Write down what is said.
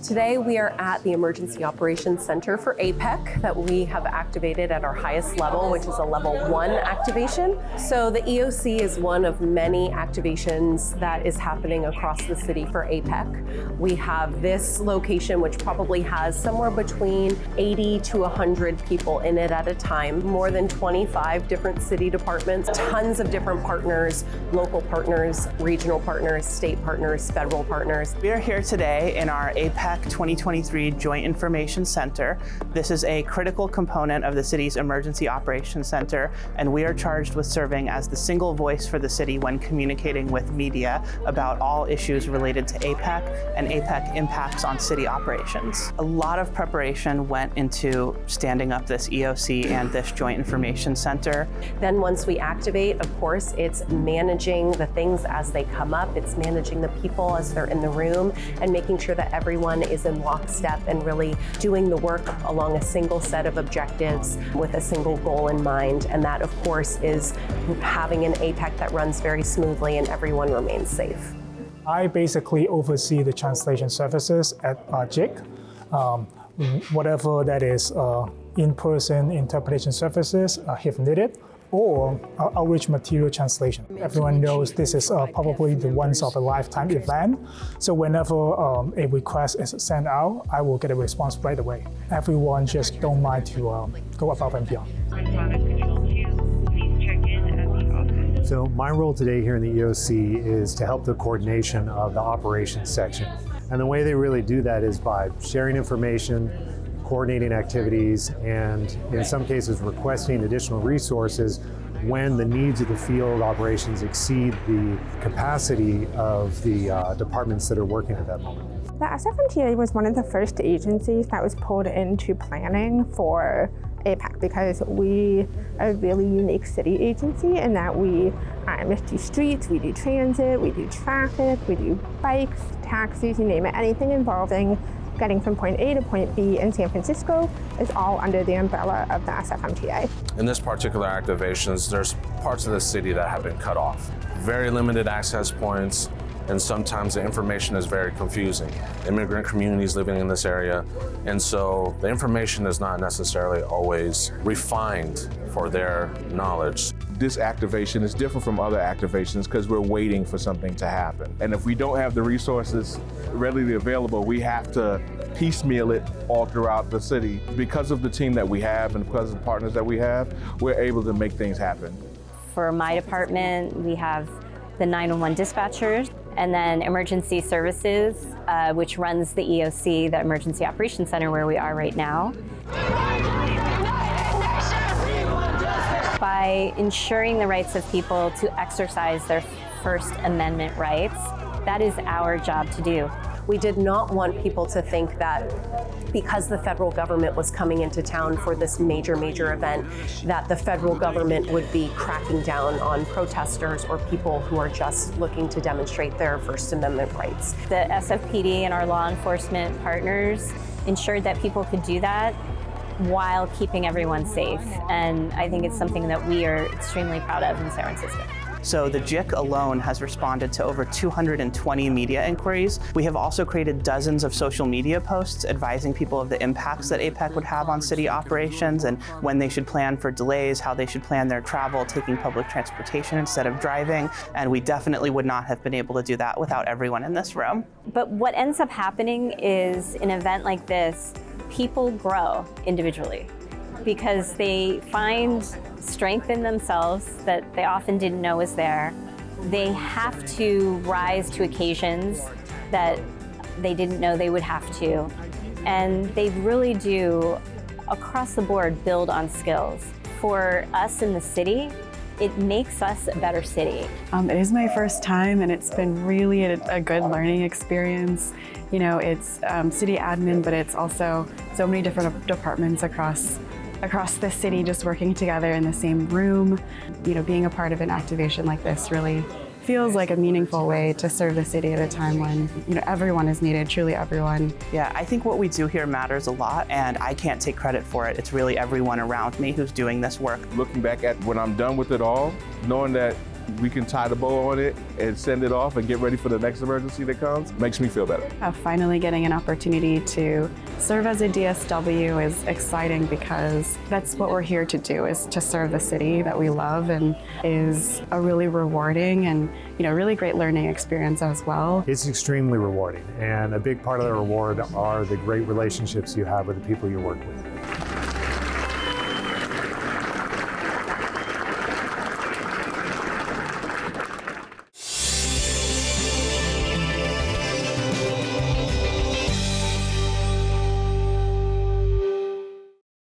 Today we are at the Emergency Operations Center for APEC that we have activated at our highest level, which is a level 1 activation. So the EOC is one of many activations that is happening across the city for APEC. We have this location, which probably has somewhere between 80 to 100 people in it at a time, more than 25 different city departments, tons of different partners, local partners, regional partners, state partners, federal partners. We are here today in our APEC 2023 Joint Information Center. This is a critical component of the city's Emergency Operations Center, and we are charged with serving as the single voice for the city when communicating with media about all issues related to APEC and APEC impacts on city operations. A lot of preparation went into standing up this EOC and this Joint Information Center. Then once we activate, of course, it's managing the things as they come up. It's managing the people as they're in the room and making sure that everyone is in lockstep and really doing the work along a single set of objectives with a single goal in mind. And that, of course, is having an APEC that runs very smoothly and everyone remains safe. I basically oversee the translation services at JIC. Whatever that is in-person interpretation services, if needed, or outreach material translation. Everyone knows this is probably the once of a lifetime event. So whenever a request is sent out, I will get a response right away. Everyone just don't mind to go above and beyond. So my role today here in the EOC is to help the coordination of the operations section. And the way they really do that is by sharing information, coordinating activities, and in some cases requesting additional resources when the needs of the field operations exceed the capacity of the departments that are working at that moment. The SFMTA was one of the first agencies that was pulled into planning for APEC because we are a really unique city agency in that we do streets, we do transit, we do traffic, we do bikes, taxis, you name it, anything involving getting from point A to point B in San Francisco is all under the umbrella of the SFMTA. In this particular activations, there's parts of the city that have been cut off. Very limited access points, and sometimes the information is very confusing. Immigrant communities living in this area, and so the information is not necessarily always refined for their knowledge. This activation is different from other activations because we're waiting for something to happen. And if we don't have the resources readily available, we have to piecemeal it all throughout the city. Because of the team that we have and because of the partners that we have, we're able to make things happen. For my department, we have the 911 dispatchers, and then emergency services, which runs the EOC, the Emergency Operations Center, where we are right now. By ensuring the rights of people to exercise their First Amendment rights, that is our job to do. We did not want people to think that because the federal government was coming into town for this major event, that the federal government would be cracking down on protesters or people who are just looking to demonstrate their First Amendment rights. The SFPD and our law enforcement partners ensured that people could do that while keeping everyone safe. And I think it's something that we are extremely proud of in San Francisco. So the JIC alone has responded to over 220 media inquiries. We have also created dozens of social media posts advising people of the impacts that APEC would have on city operations and when they should plan for delays, how they should plan their travel, taking public transportation instead of driving. And we definitely would not have been able to do that without everyone in this room. But what ends up happening is an event like this, people grow individually because they find strength in themselves that they often didn't know was there. They have to rise to occasions that they didn't know they would have to. And they really do, across the board, build on skills. For us in the city, it makes us a better city. It is my first time and it's been really a good learning experience. You know, it's city admin, but it's also so many different departments across the city just working together in the same room. You know, being a part of an activation like this really feels like a meaningful way to serve the city at a time when, you know, everyone is needed, truly everyone. Yeah, I think what we do here matters a lot, and I can't take credit for it. It's really everyone around me who's doing this work. Looking back at when I'm done with it all, knowing that we can tie the bow on it and send it off and get ready for the next emergency that comes, makes me feel better. Finally getting an opportunity to serve as a DSW is exciting because that's what we're here to do, is to serve the city that we love, and is a really rewarding and really great learning experience as well. It's extremely rewarding, and a big part of the reward are the great relationships you have with the people you work with.